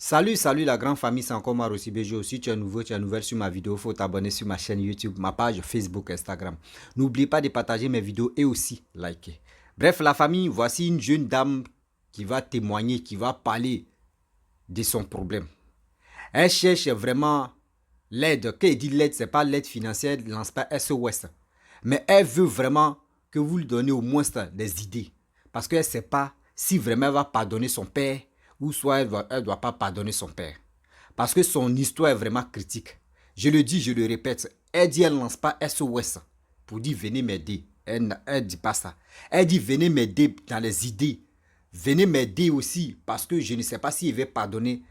Salut la grande famille, c'est encore Maro Bejo. Si tu es nouveau, tu es nouvelle sur ma vidéo, il faut t'abonner sur ma chaîne YouTube, ma page Facebook, Instagram. N'oublie pas de partager mes vidéos et aussi liker. Bref, la famille, voici une jeune dame qui va témoigner, qui va parler de son problème. Elle cherche vraiment l'aide. Quand elle dit l'aide, ce n'est pas l'aide financière, elle ne lance pas SOS. Mais elle veut vraiment que vous lui donnez au moins des idées. Parce qu'elle ne sait pas si vraiment elle va pardonner son père ou soit elle ne doit pas pardonner son père. Parce que son histoire est vraiment critique. Je le dis, je le répète. Elle dit elle ne lance pas SOS pour dire venez m'aider. Elle ne dit pas ça. Elle dit venez m'aider dans les idées. Venez m'aider aussi parce que je ne sais pas s'il va pardonner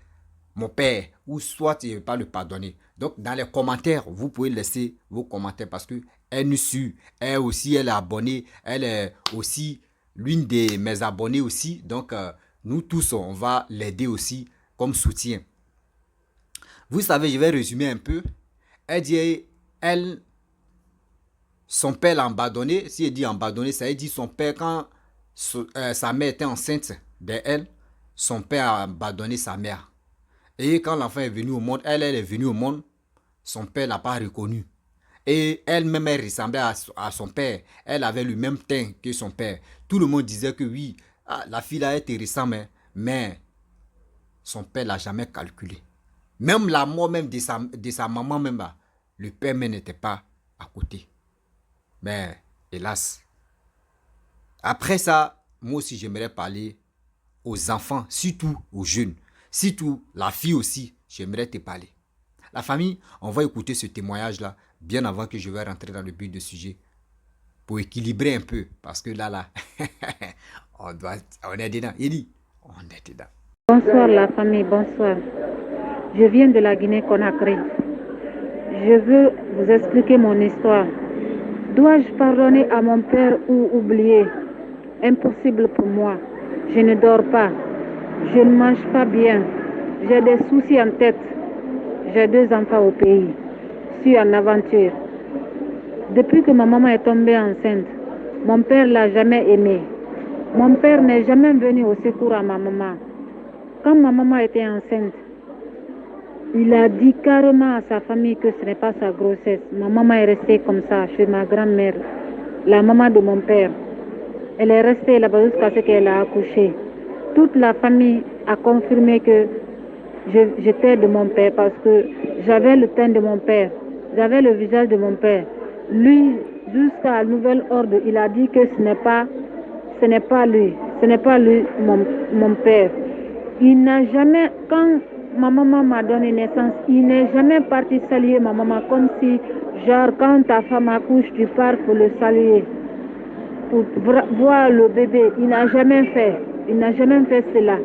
mon père ou soit il ne veut pas le pardonner. Donc dans les commentaires, vous pouvez laisser vos commentaires parce que elle nous suit. Elle aussi, elle est abonnée. Elle est aussi l'une de mes abonnés aussi. Donc nous tous, on va l'aider aussi comme soutien. Vous savez, je vais résumer un peu. Elle dit, son père l'a abandonné. Si elle dit abandonné, ça veut dire son père, quand sa mère était enceinte d'elle, son père a abandonné sa mère. Et quand l'enfant est venu au monde, elle est venue au monde, son père ne l'a pas reconnu. Et elle-même, elle ressemblait à son père. Elle avait le même teint que son père. Tout le monde disait que oui, la fille là était ressemble, mais son père ne l'a jamais calculé. Même la mort même de sa maman même là, le père même n'était pas à côté. Mais hélas. Après ça, moi aussi j'aimerais parler aux enfants, surtout aux jeunes. Surtout la fille aussi, j'aimerais te parler. La famille, on va écouter ce témoignage-là bien avant que je vais rentrer dans le but du sujet pour équilibrer un peu. Parce que là, on est dedans. Il dit, on est dedans. Bonsoir la famille, bonsoir. Je viens de la Guinée-Conakry. Je veux vous expliquer mon histoire. Dois-je pardonner à mon père ou oublier? Impossible pour moi. Je ne dors pas. Je ne mange pas bien. J'ai des soucis en tête. J'ai 2 enfants au pays. Je suis en aventure. Depuis que ma maman est tombée enceinte, mon père l'a jamais aimée. Mon père n'est jamais venu au secours à ma maman. Quand ma maman était enceinte, il a dit carrément à sa famille que ce n'est pas sa grossesse. Ma maman est restée comme ça chez ma grand-mère, la maman de mon père. Elle est restée là-bas jusqu'à ce qu'elle a accouché. Toute la famille a confirmé que j'étais de mon père parce que j'avais le teint de mon père, j'avais le visage de mon père. Lui, jusqu'à nouvel ordre, il a dit que ce n'est pas lui, mon père. Il n'a jamais, quand ma maman m'a donné naissance, il n'est jamais parti saluer ma maman comme si, genre, quand ta femme accouche, tu pars pour le saluer, pour voir le bébé. Il n'a jamais fait. Il n'a jamais fait cela.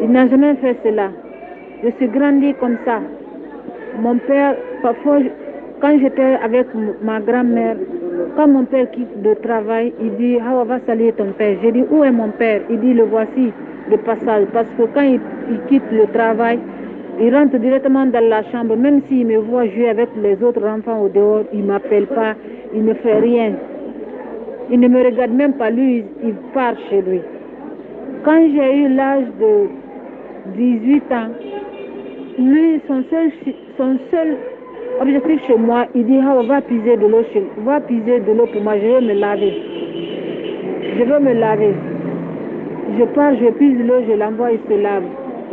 Il n'a jamais fait cela. Je suis grandi comme ça. Mon père, parfois, quand j'étais avec ma grand-mère, quand mon père quitte le travail, il dit, ah, on va saluer ton père. J'ai dit, où est mon père? Il dit, le voici, le passage. Parce que quand il quitte le travail, il rentre directement dans la chambre. Même s'il me voit jouer avec les autres enfants au dehors, il ne m'appelle pas, il ne fait rien. Il ne me regarde même pas, lui, il part chez lui. Quand j'ai eu l'âge de 18 ans, lui, son seul objectif chez moi, il dit, ah, on va puiser de l'eau pour moi, je veux me laver. Je veux me laver. Je pars, je puise l'eau, je l'envoie, il se lave.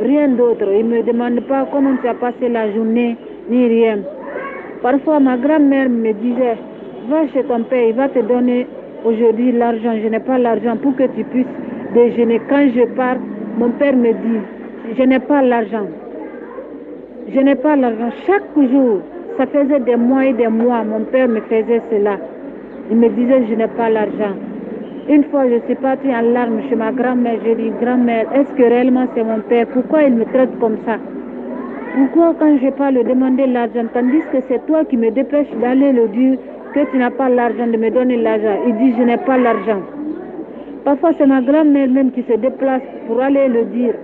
Rien d'autre. Il ne me demande pas comment tu as passé la journée, ni rien. Parfois, ma grand-mère me disait, va chez ton père, il va te donner aujourd'hui l'argent. Je n'ai pas l'argent pour que tu puisses déjeuner. Quand je pars, mon père me dit, je n'ai pas l'argent. Je n'ai pas l'argent. Chaque jour, ça faisait des mois et des mois, mon père me faisait cela. Il me disait, je n'ai pas l'argent. Une fois, je suis partie en larmes chez ma grand-mère. Je dis, grand-mère, est-ce que réellement c'est mon père? Pourquoi il me traite comme ça? Pourquoi quand je pars le demander l'argent, tandis que c'est toi qui me dépêches d'aller le dire que tu n'as pas l'argent, de me donner l'argent? Il dit, je n'ai pas l'argent. Parfois, c'est ma grand-mère même qui se déplace pour aller le dire.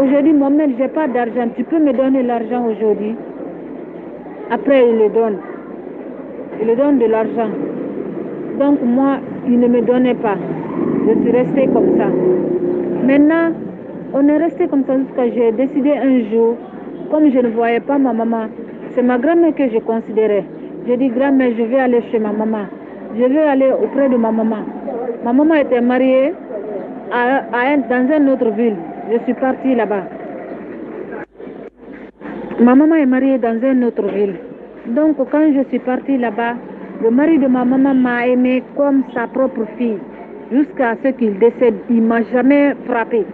Aujourd'hui, moi-même, je n'ai pas d'argent. Tu peux me donner l'argent aujourd'hui? Après, il le donne. Il le donne de l'argent. Donc, moi, il ne me donnait pas. Je suis restée comme ça. Maintenant, On est resté comme ça jusqu'à j'ai décidé un jour, comme je ne voyais pas ma maman, c'est ma grand-mère que je considérais. J'ai dit, grand-mère, je vais aller chez ma maman. Je vais aller auprès de ma maman. Ma maman était mariée dans une autre ville. Je suis partie là-bas. Ma maman est mariée dans une autre ville. Donc, quand je suis partie là-bas, le mari de ma maman m'a aimé comme sa propre fille. Jusqu'à ce qu'il décède, il ne m'a jamais frappé.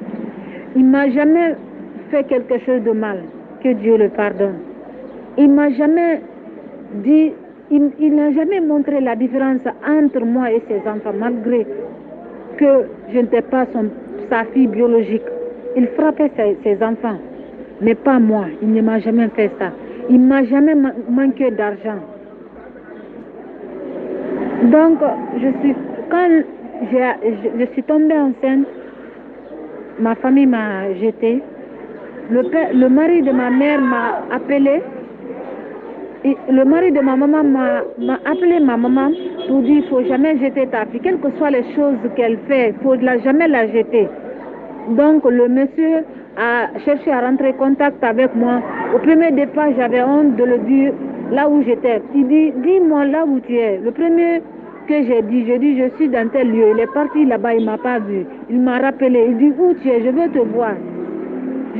Il ne m'a jamais fait quelque chose de mal. Que Dieu le pardonne. Il m'a jamais dit, il n'a jamais montré la différence entre moi et ses enfants, malgré que je n'étais pas sa fille biologique. Il frappait ses enfants, mais pas moi. Il ne m'a jamais fait ça. Il ne m'a jamais manqué d'argent. Donc, quand je suis tombée enceinte, ma famille m'a jetée. Le mari de ma mère m'a appelé. Et le mari de ma maman m'a appelé ma maman pour dire il ne faut jamais jeter ta fille. Quelles que soient les choses qu'elle fait, il ne faut jamais la jeter. Donc le monsieur a cherché à rentrer en contact avec moi. Au premier départ, j'avais honte de le dire là où j'étais. Il dit, dis-moi là où tu es. Le premier que j'ai dit, je suis dans tel lieu. Il est parti là-bas, il ne m'a pas vu. Il m'a rappelé, il dit, où tu es? Je veux te voir.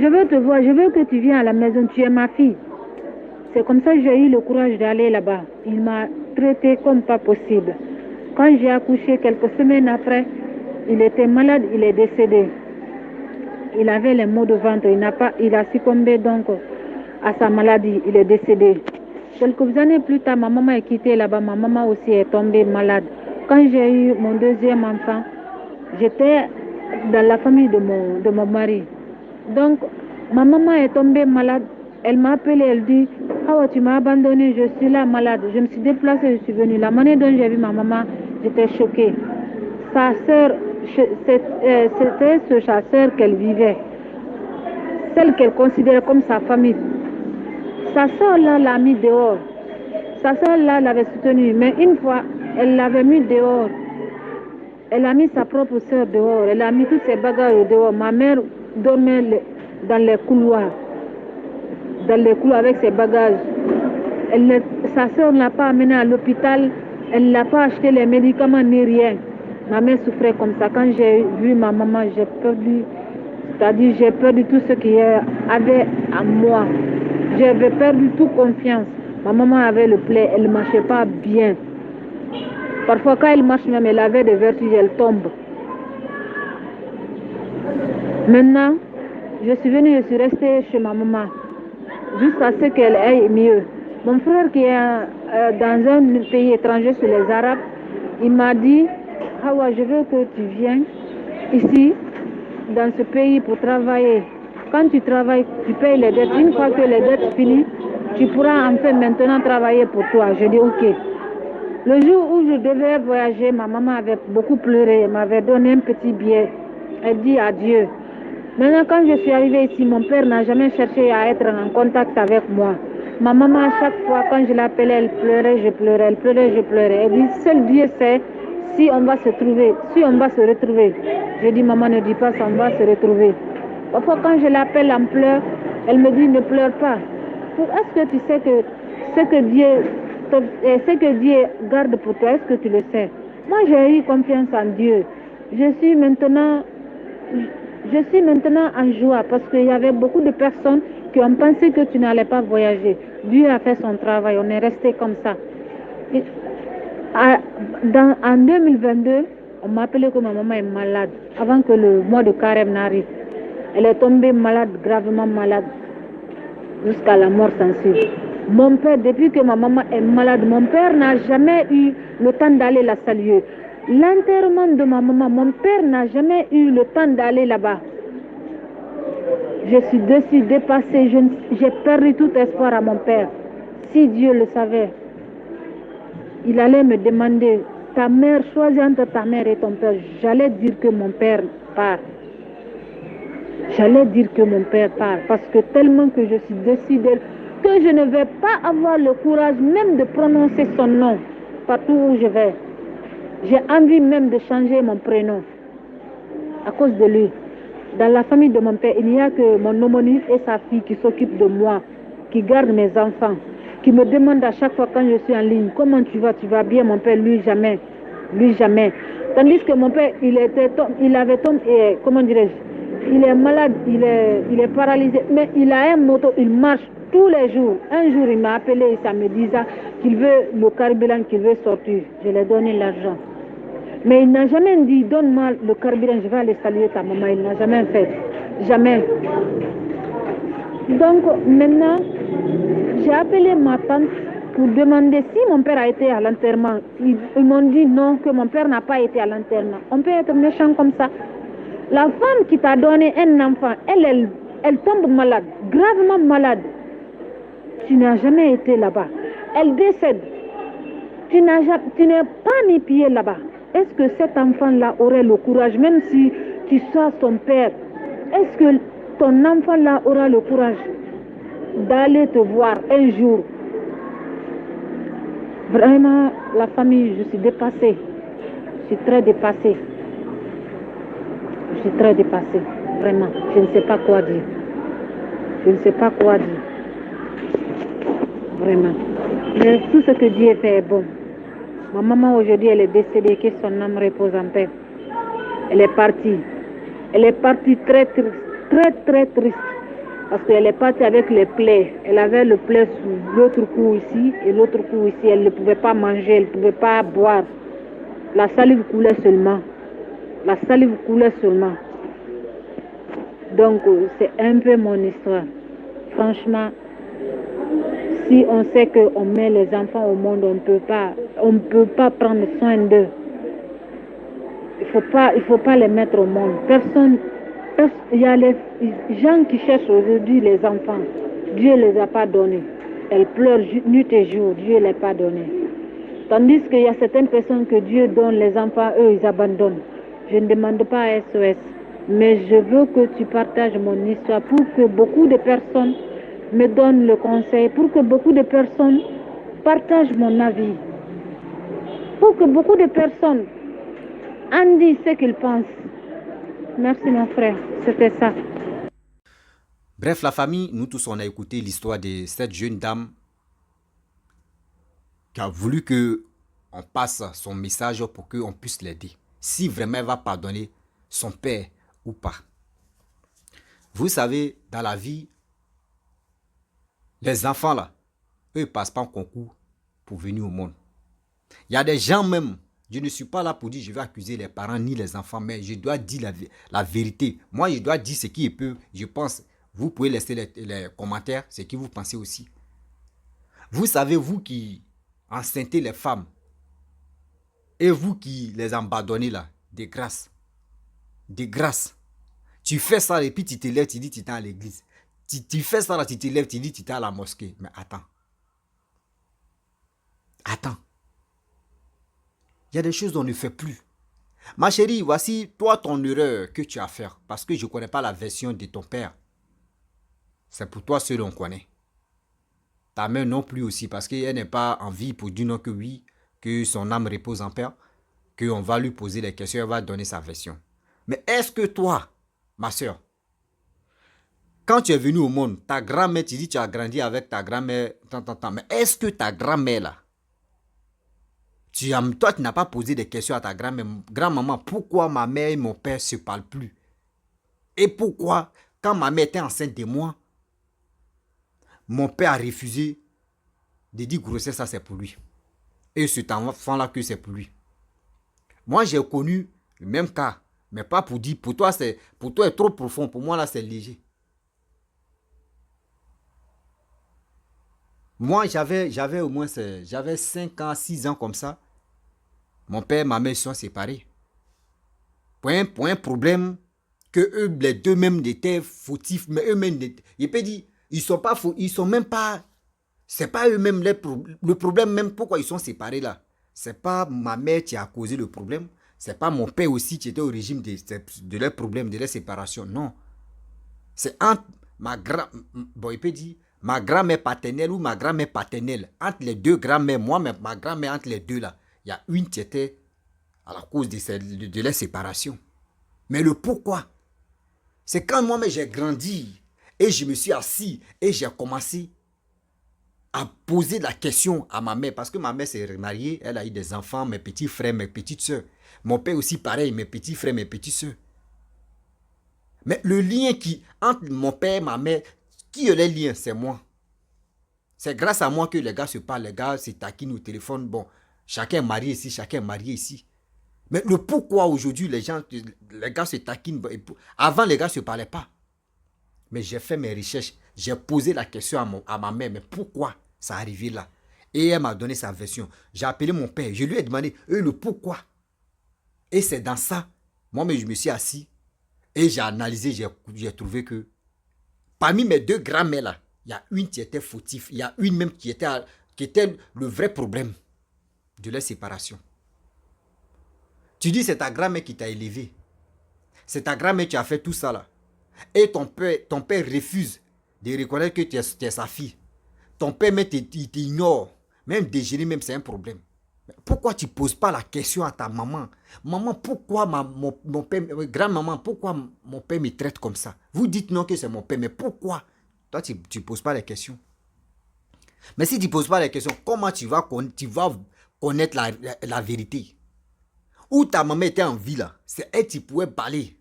Je veux te voir, je veux que tu viennes à la maison, tu es ma fille. C'est comme ça que j'ai eu le courage d'aller là-bas. Il m'a traité comme pas possible. Quand j'ai accouché quelques semaines après, il était malade, il est décédé. Il avait les maux de ventre, il a succombé donc à sa maladie, il est décédé. Quelques années plus tard, ma maman est quittée là-bas, ma maman aussi est tombée malade. Quand j'ai eu mon deuxième enfant, j'étais dans la famille de mon mari. Donc, ma maman est tombée malade. Elle m'a appelé, elle dit, Hawa, tu m'as abandonné, je suis là malade. Je me suis déplacée, je suis venue. La manière dont j'ai vu ma maman, j'étais choquée. Sa sœur, c'était sa sœur qu'elle vivait, celle qu'elle considérait comme sa famille. Sa sœur là l'a mis dehors. Sa sœur là l'avait soutenue, mais une fois, elle l'avait mis dehors. Elle a mis sa propre sœur dehors. Elle a mis toutes ses bagages dehors. Ma mère dormait dans les couloirs. Avec ses bagages. Sa soeur ne l'a pas amenée à l'hôpital, elle ne l'a pas acheté les médicaments ni rien. Ma mère souffrait comme ça. Quand j'ai vu ma maman, j'ai perdu tout ce qu'il y avait à moi. J'avais perdu toute confiance. Ma maman avait le plaie, elle ne marchait pas bien. Parfois quand elle marche même, elle avait des vertiges, elle tombe. Maintenant, je suis venue, je suis restée chez ma maman. Jusqu'à ce qu'elle aille mieux. Mon frère qui est dans un pays étranger sur les Arabes, il m'a dit, Hawa, je veux que tu viennes ici, dans ce pays pour travailler. Quand tu travailles, tu payes les dettes. Une fois que les dettes finissent, tu pourras enfin maintenant travailler pour toi. Je dis ok. Le jour où je devais voyager, ma maman avait beaucoup pleuré. Elle m'avait donné un petit billet. Elle dit adieu. Maintenant, quand je suis arrivée ici, mon père n'a jamais cherché à être en contact avec moi. Ma maman, à chaque fois, quand je l'appelais, elle pleurait, je pleurais, elle pleurait, je pleurais. Elle dit, seul Dieu sait si on va se trouver, si on va se retrouver. Je dis, maman, ne dis pas ça, on va se retrouver. Parfois, quand je l'appelle en pleurs, elle me dit, ne pleure pas. Est-ce que tu sais que ce que Dieu garde pour toi, est-ce que tu le sais? Moi, j'ai eu confiance en Dieu. Je suis maintenant en joie parce qu'il y avait beaucoup de personnes qui ont pensé que tu n'allais pas voyager. Dieu a fait son travail, on est resté comme ça. En 2022, on m'a appelé que ma maman est malade, avant que le mois de carême n'arrive. Elle est tombée malade, gravement malade, jusqu'à la mort sensible. Mon père, depuis que ma maman est malade, mon père n'a jamais eu le temps d'aller la saluer. L'enterrement de ma maman, mon père n'a jamais eu le temps d'aller là-bas. Je suis dépassée, j'ai perdu tout espoir à mon père. Si Dieu le savait, il allait me demander, ta mère, choisis entre ta mère et ton père. J'allais dire que mon père part. J'allais dire que mon père part parce que tellement que je suis décidée que je ne vais pas avoir le courage même de prononcer son nom partout où je vais. J'ai envie même de changer mon prénom à cause de lui. Dans la famille de mon père, il n'y a que mon homonyme et sa fille qui s'occupent de moi, qui gardent mes enfants, qui me demandent à chaque fois quand je suis en ligne, comment tu vas bien mon père, lui jamais, lui jamais. Tandis que mon père, il avait tombé, comment dirais-je, il est malade, il est paralysé, mais il a un moto, il marche tous les jours. Un jour, il m'a appelé, ça me disait qu'il veut le carburant, qu'il veut sortir. Je lui ai donné l'argent. Mais il n'a jamais dit, donne-moi le carburant, je vais aller saluer ta maman. Il n'a jamais fait. Jamais. Donc, maintenant, j'ai appelé ma tante pour demander si mon père a été à l'enterrement. Ils m'ont dit non, que mon père n'a pas été à l'enterrement. On peut être méchant comme ça. La femme qui t'a donné un enfant, elle tombe malade, gravement malade. Tu n'as jamais été là-bas. Elle décède. Tu n'es pas mis pied là-bas. Est-ce que cet enfant-là aurait le courage, même si tu sois son père, est-ce que ton enfant-là aura le courage d'aller te voir un jour? Vraiment, la famille, je suis dépassée. Je suis très dépassée. Je suis très dépassée. Vraiment, je ne sais pas quoi dire. Je ne sais pas quoi dire. Vraiment. Mais tout ce que Dieu fait est bon. Ma maman aujourd'hui, elle est décédée, que son âme repose en paix. Elle est partie. Elle est partie très triste, très très triste. Parce qu'elle est partie avec les plaies. Elle avait le plaie sous l'autre cou ici et l'autre cou ici. Elle ne pouvait pas manger, elle ne pouvait pas boire. La salive coulait seulement. La salive coulait seulement. Donc, c'est un peu mon histoire. Franchement, si on sait qu'on met les enfants au monde, on ne peut pas prendre soin d'eux. Il faut pas les mettre au monde. Il y a les gens qui cherchent aujourd'hui les enfants. Dieu ne les a pas donnés. Elles pleurent nuit et jour. Dieu ne les a pas donnés. Tandis qu'il y a certaines personnes que Dieu donne les enfants, eux, ils abandonnent. Je ne demande pas à SOS. Mais je veux que tu partages mon histoire pour que beaucoup de personnes me donnent le conseil, pour que beaucoup de personnes partagent mon avis, pour que beaucoup de personnes en disent ce qu'ils pensent. Merci mon frère, c'était ça. Bref, la famille, nous tous, on a écouté l'histoire de cette jeune dame qui a voulu que on passe son message pour qu'on puisse l'aider. Si vraiment elle va pardonner son père ou pas. Vous savez, dans la vie, les enfants là, eux ne passent pas en concours pour venir au monde. Il y a des gens même, je ne suis pas là pour dire je vais accuser les parents ni les enfants, mais je dois dire la vérité. Moi, je dois dire ce qui est peu. Je pense, vous pouvez laisser les commentaires, ce que vous pensez aussi. Vous savez, vous qui enceintez les femmes, et vous qui les abandonnez là, de grâce. De grâce. Tu fais ça et puis tu te lèves, tu dis tu es à l'église. Tu fais ça là, tu te lèves, tu dis tu es à la mosquée. Mais attends. Attends. Il y a des choses qu'on ne fait plus. Ma chérie, voici toi ton erreur que tu as fait. Parce que je ne connais pas la version de ton père. C'est pour toi seul on connaît. Ta mère non plus aussi. Parce qu'elle n'est pas en vie pour dire non que oui. Que son âme repose en paix. Qu'on va lui poser des questions. Elle va donner sa version. Mais est-ce que toi, ma soeur, quand tu es venu au monde, ta grand-mère, tu dis que tu as grandi avec ta grand-mère, mais est-ce que ta grand-mère là, toi tu n'as pas posé des questions à ta grand-mère, grand-maman, pourquoi ma mère et mon père ne se parlent plus? Et pourquoi, quand ma mère était enceinte de moi, mon père a refusé de dire grossesse, ça c'est pour lui. Et cet enfant-là que c'est pour lui. Moi j'ai connu le même cas, mais pas pour dire, pour toi c'est trop profond, pour moi là c'est léger. Moi, j'avais au moins 5 ans, 6 ans comme ça. Mon père et ma mère sont séparés. Pour un problème que eux, les deux mêmes étaient fautifs, mais eux-mêmes, je peux dire, ils sont pas faux, ils sont même pas, c'est pas eux-mêmes le problème même pourquoi ils sont séparés là. C'est pas ma mère qui a causé le problème, c'est pas mon père aussi qui était au régime de leurs problèmes, de leur séparation, non. C'est entre bon, il peut dire, ma grand-mère paternelle ou ma grand-mère paternelle, entre les deux grand-mères, moi, ma grand-mère entre les deux là, il y a une qui était à la cause de leur séparation. Mais le pourquoi, C'est quand moi-même j'ai grandi et je me suis assis et j'ai commencé à poser la question à ma mère. Parce que ma mère s'est remariée, elle a eu des enfants, mes petits frères, mes petites soeurs. Mon père aussi pareil, mes petits frères, mes petites soeurs. Mais le lien qui entre mon père et ma mère, qui est le lien? C'est moi. C'est grâce à moi que les gars se parlent, les gars se taquinent au téléphone. Bon, chacun est marié ici, chacun est marié ici. Mais le pourquoi aujourd'hui les gars se taquinent. Avant, les gars ne se parlaient pas. Mais j'ai fait mes recherches. J'ai posé la question à ma mère. Mais pourquoi ça arrivé là? Et elle m'a donné sa version. J'ai appelé mon père. Je lui ai demandé le pourquoi. Et c'est dans ça. Moi-même, je me suis assis. Et j'ai analysé. J'ai trouvé que parmi mes deux grands-mères là, il y a une qui était fautive. Il y a une même qui était le vrai problème de leur séparation. Tu dis c'est ta grand-mère qui t'a élevé. C'est ta grand-mère qui a fait tout ça là. Et ton père refuse de reconnaître que tu es sa fille. Ton père même t'ignore. Même déjeuner, même c'est un problème. Pourquoi tu ne poses pas la question à ta maman? Maman, pourquoi mon père, grand-maman, pourquoi mon père me traite comme ça? Vous dites non que c'est mon père, mais pourquoi? Toi, tu ne poses pas les questions. Mais si tu ne poses pas les questions, comment tu vas connaître la vérité? Où ta maman était en vie là, c'est elle qui pouvait parler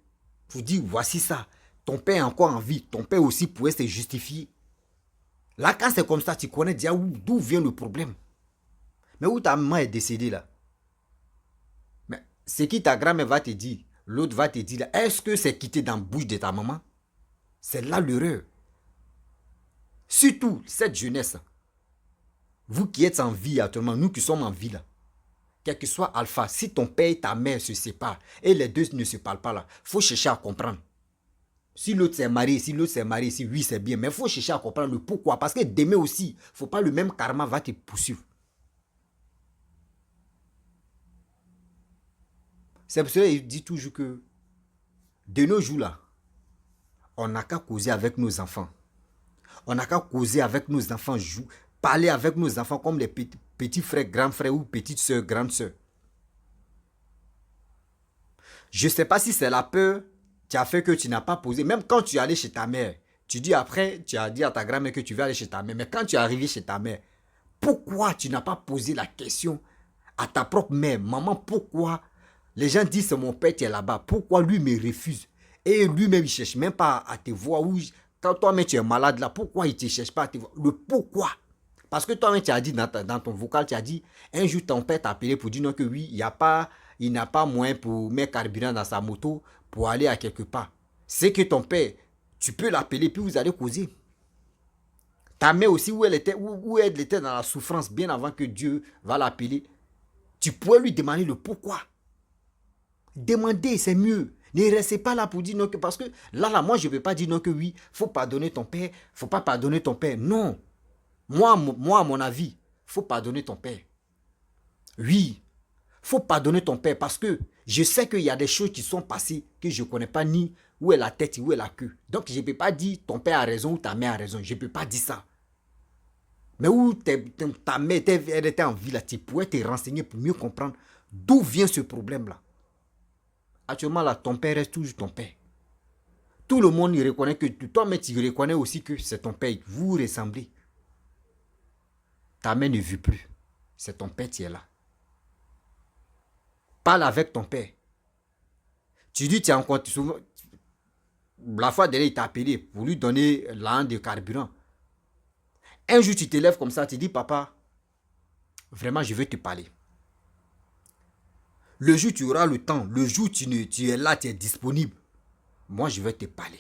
pour dire voici ça. Ton père est encore en vie, ton père aussi pouvait se justifier. Là, quand c'est comme ça, tu connais déjà d'où vient le problème. Mais où ta maman est décédée là? Mais ce qui ta grand-mère va te dire, l'autre va te dire, est-ce que c'est quitté dans la bouche de ta maman? C'est là l'erreur. Surtout cette jeunesse. Vous qui êtes en vie actuellement, nous qui sommes en vie là. Quel que soit alpha, si ton père et ta mère se séparent et les deux ne se parlent pas là, il faut chercher à comprendre. Si l'autre s'est marié, oui c'est bien, mais il faut chercher à comprendre le pourquoi. Parce que demain aussi, il ne faut pas le même karma va te poursuivre. C'est pour cela qu'il dit toujours que de nos jours là, on n'a qu'à causer avec nos enfants. On n'a qu'à causer avec nos enfants, parler avec nos enfants comme les petits frères, grands frères ou petites soeurs, grandes soeurs. Je ne sais pas si c'est la peur qui a fait que tu n'as pas posé. Même quand tu es allé chez ta mère, tu dis après, tu as dit à ta grand-mère que tu veux aller chez ta mère. Mais quand tu es arrivé chez ta mère, pourquoi tu n'as pas posé la question à ta propre mère? Maman, pourquoi les gens disent c'est mon père qui est là-bas? Pourquoi lui me refuse? Et lui-même, il ne cherche même pas à te voir. Quand toi-même tu es malade là, pourquoi il ne te cherche pas à te voir? Le pourquoi? Parce que toi-même tu as dit dans ton vocal, tu as dit, un jour ton père t'a appelé pour dire non que oui, il n'a pas moyen pour mettre carburant dans sa moto pour aller à quelque part. C'est que ton père, tu peux l'appeler puis vous allez causer. Ta mère aussi, où elle était dans la souffrance bien avant que Dieu va l'appeler, tu pourrais lui demander le pourquoi. Demandez, c'est mieux. Ne restez pas là pour dire non que... Parce que là, moi, je ne peux pas dire non que oui, il faut pardonner ton père, il ne faut pas pardonner ton père. Non. Moi, à mon avis, il faut pardonner ton père. Oui, il faut pardonner ton père parce que je sais qu'il y a des choses qui sont passées que je ne connais pas ni où est la tête, où est la queue. Donc, je ne peux pas dire ton père a raison ou ta mère a raison. Je ne peux pas dire ça. Mais où ta mère elle était en vie là, tu pourrais te renseigner pour mieux comprendre d'où vient ce problème-là. Actuellement, là, ton père reste toujours ton père. Tout le monde y reconnaît que toi, mais tu reconnais aussi que c'est ton père. Vous ressemblez. Ta mère ne vit plus. C'est ton père qui est là. Parle avec ton père. Tu dis, tu as encore souvent. La fois dernière, il t'a appelé pour lui donner l'an de carburant. Un jour, tu te lèves comme ça, tu dis, papa, vraiment, je veux te parler. Le jour tu auras le temps, le jour tu es là, tu es disponible, moi je vais te parler.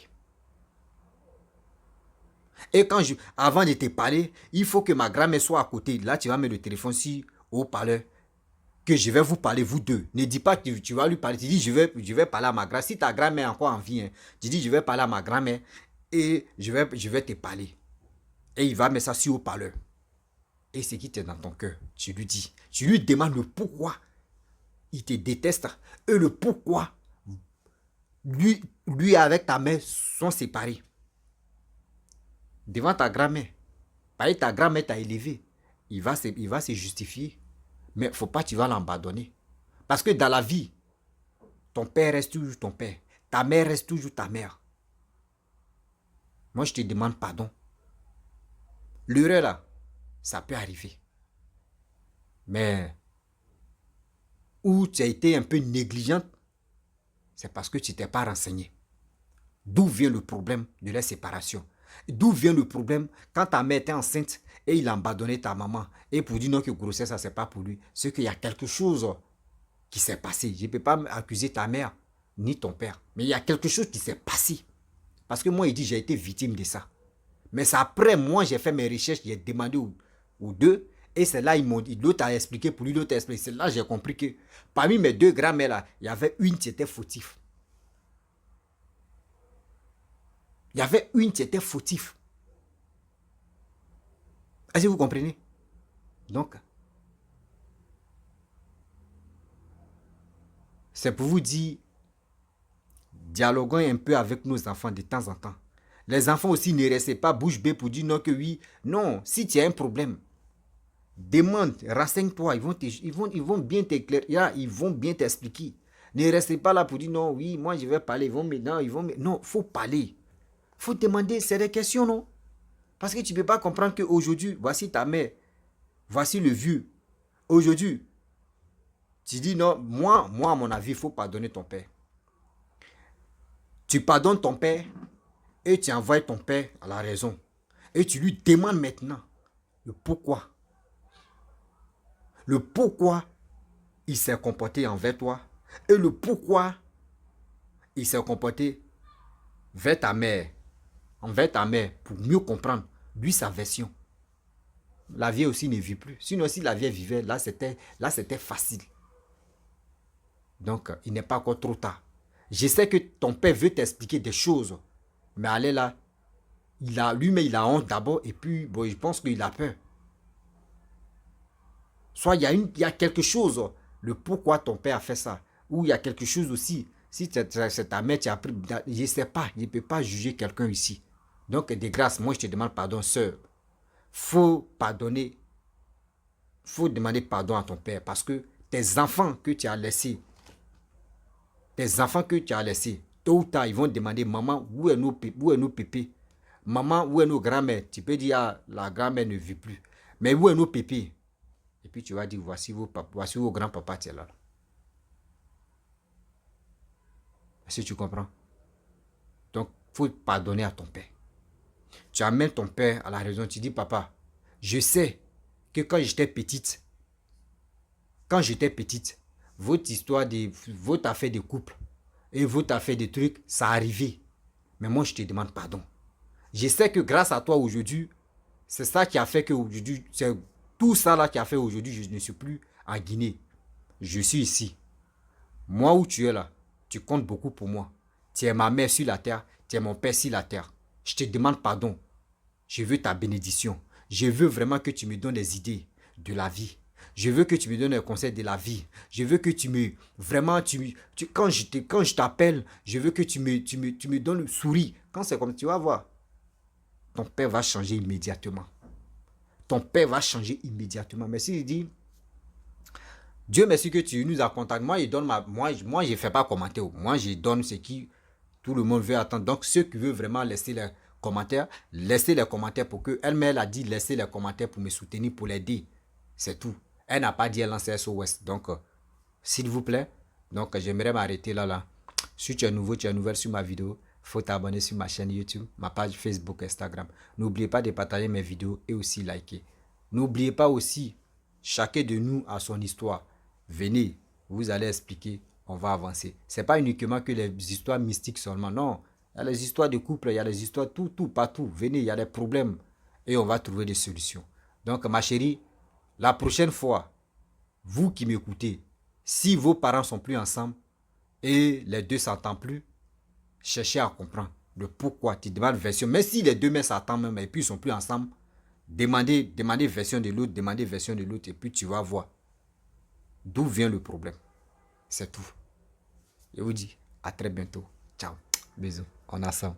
Et avant de te parler, il faut que ma grand-mère soit à côté. Là, tu vas mettre le téléphone sur haut-parleur, que je vais vous parler, vous deux. Ne dis pas que tu vas lui parler. Tu dis, je vais parler à ma grand-mère. Si ta grand-mère est encore en vie, hein, tu dis, je vais parler à ma grand-mère et je vais te parler. Et il va mettre ça sur haut-parleur. Et ce qui est dans ton cœur, tu lui dis. Tu lui demandes le pourquoi. Il te déteste. Et le pourquoi lui avec ta mère sont séparés. Devant ta grand-mère. Parce que ta grand-mère t'a élevé. Il va se justifier. Mais il ne faut pas que tu vas l'abandonner. Parce que dans la vie, ton père reste toujours ton père. Ta mère reste toujours ta mère. Moi, je te demande pardon. L'erreur là, ça peut arriver. Mais où tu as été un peu négligente, c'est parce que tu ne t'es pas renseigné. D'où vient le problème de la séparation? D'où vient le problème quand ta mère était enceinte et il a abandonné ta maman et pour dire non que grossesse, ça c'est pas pour lui. C'est qu'il y a quelque chose qui s'est passé. Je ne peux pas accuser ta mère ni ton père. Mais il y a quelque chose qui s'est passé. Parce que moi, il dit j'ai été victime de ça. Mais c'est après, moi, j'ai fait mes recherches, j'ai demandé aux deux. Et c'est là, l'autre a expliqué pour lui, l'autre a expliqué. C'est là j'ai compris que parmi mes deux grands-mères là, il y avait une qui était fautive. Il y avait une qui était fautive. Est-ce que vous comprenez? Donc, c'est pour vous dire, dialoguons un peu avec nos enfants de temps en temps. Les enfants aussi ne restez pas bouche bée pour dire non que oui. Non, si tu as un problème, demande, renseigne-toi. Ils vont bien t'éclairer, ils vont bien t'expliquer. Ne restez pas là pour dire non, oui, moi je vais parler. Non, il faut parler. Il faut demander, c'est des questions, non? Parce que tu ne peux pas comprendre qu'aujourd'hui, voici ta mère, voici le vieux. Aujourd'hui, tu dis non, moi à mon avis, il faut pardonner ton père. Tu pardonnes ton père et tu envoies ton père à la raison. Et tu lui demandes maintenant le pourquoi. Le pourquoi il s'est comporté envers toi et le pourquoi il s'est comporté vers ta mère, envers ta mère, pour mieux comprendre, lui, sa version. La vieille aussi ne vit plus. Sinon, si la vieille vivait, là, c'était facile. Donc, il n'est pas encore trop tard. Je sais que ton père veut t'expliquer des choses, mais allez là, lui-même, il a honte d'abord, et puis, bon, je pense qu'il a peur. Soit il y a quelque chose, le pourquoi ton père a fait ça, ou il y a quelque chose aussi, si c'est ta mère qui a pris, je ne sais pas, je ne peux pas juger quelqu'un ici. Donc, de grâce, moi, je te demande pardon, sœur. Faut pardonner, faut demander pardon à ton père, parce que tes enfants que tu as laissés, tôt ou tard, ils vont demander, maman, où est nos pépés? Maman, où est nos grands-mères? Tu peux dire, ah, la grand-mère ne vit plus. Mais où est nos pépés? Et puis tu vas dire, voici vos grands-papas, tu es là. Est-ce que tu comprends? Donc, il faut pardonner à ton père. Tu amènes ton père à la raison, tu dis, papa, je sais que quand j'étais petite, votre affaire de couple et votre affaire de trucs, ça arrivait. Mais moi, je te demande pardon. Je sais que grâce à toi aujourd'hui, c'est ça qui a fait qu'aujourd'hui, c'est tout ça là qui a fait aujourd'hui, je ne suis plus en Guinée. Je suis ici. Moi où tu es là, tu comptes beaucoup pour moi. Tu es ma mère sur la terre, tu es mon père sur la terre. Je te demande pardon. Je veux ta bénédiction. Je veux vraiment que tu me donnes des idées de la vie. Je veux que tu me donnes un conseil de la vie. Je veux que tu me... Vraiment, quand je t'appelle, je veux que tu me donnes le sourire. Quand c'est comme tu vas voir, ton père va changer immédiatement. Ton père va changer immédiatement. Mais s'il dit, Dieu merci que tu nous as contacté. Moi, je ne fais pas commenter. Moi, je donne ce qui tout le monde veut attendre. Donc, ceux qui veulent vraiment laisser laissez les commentaires pour que elle a dit laissez les commentaires pour me soutenir, pour l'aider. C'est tout. Elle n'a pas dit elle lance SOS. Donc, s'il vous plaît, donc j'aimerais m'arrêter là. Si tu es nouveau, tu es nouvelle sur ma vidéo, il faut t'abonner sur ma chaîne YouTube, ma page Facebook, Instagram. N'oubliez pas de partager mes vidéos et aussi liker. N'oubliez pas aussi, chacun de nous a son histoire. Venez, vous allez expliquer, on va avancer. Ce n'est pas uniquement que les histoires mystiques seulement, non. Il y a les histoires de couple, il y a les histoires tout, partout. Venez, il y a des problèmes et on va trouver des solutions. Donc, ma chérie, la prochaine fois, vous qui m'écoutez, si vos parents ne sont plus ensemble et les deux ne s'entendent plus, cherchez à comprendre le pourquoi. Tu demandes version. Mais si les deux s'attendent même et puis ils ne sont plus ensemble, demandez version de l'autre, et puis tu vas voir d'où vient le problème. C'est tout. Je vous dis à très bientôt. Ciao. Bisous. On a ça.